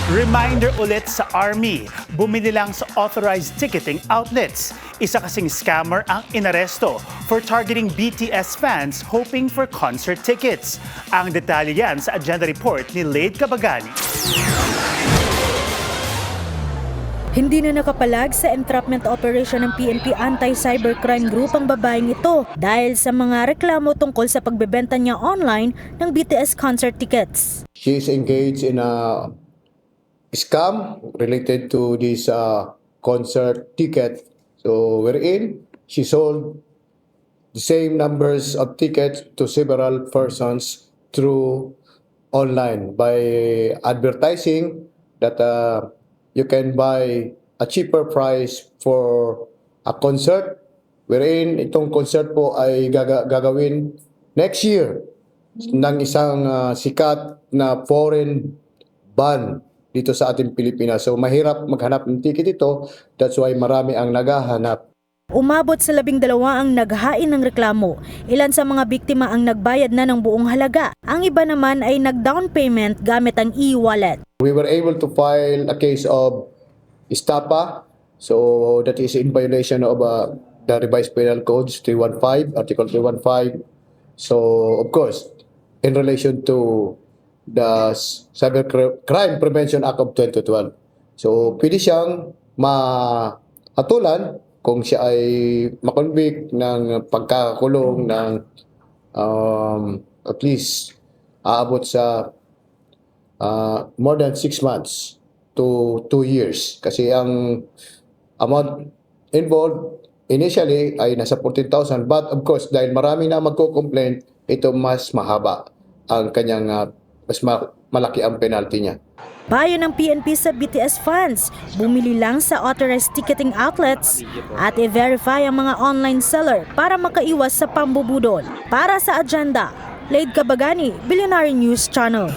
Reminder ulit sa Army, bumili lang sa authorized ticketing outlets. Isa kasing scammer ang inaresto for targeting BTS fans hoping for concert tickets. Ang detalye yan sa agenda report ni Lade Cabagani. Hindi na nakapalag sa entrapment operation ng PNP Anti-Cybercrime Group ang babaeng ito dahil sa mga reklamo tungkol sa pagbebenta niya online ng BTS concert tickets. She is engaged in a scam related to this concert ticket. So wherein she sold the same numbers of tickets to several persons through online by advertising that you can buy a cheaper price for a concert wherein itong concert po ay gagawin next year ng isang sikat na foreign band dito sa ating Pilipinas. So mahirap maghanap ng ticket ito, that's why marami ang naghahanap. Umabot sa 12 ang naghain ng reklamo. Ilan sa mga biktima ang nagbayad na ng buong halaga. Ang iba naman ay nag-down payment gamit ang e-wallet. We were able to file a case of estafa, so that is in violation of the revised penal codes 315, article 315. So of course, in relation to the Cybercrime Prevention Act of 2012. So pwede siyang mahatulan kung siya ay makonvict ng pagkakakulong ng at least aabot sa more than 6 months to 2 years. Kasi ang amount involved initially ay nasa 14,000, but of course dahil marami na magko-complain, ito mas mahaba ang kanyang mas malaki ang penalty niya. Payo ng PNP sa BTS fans, bumili lang sa authorized ticketing outlets at i-verify ang mga online seller para makaiwas sa pambubudol. Para sa agenda, Lade Cabagani, Billionaire News Channel.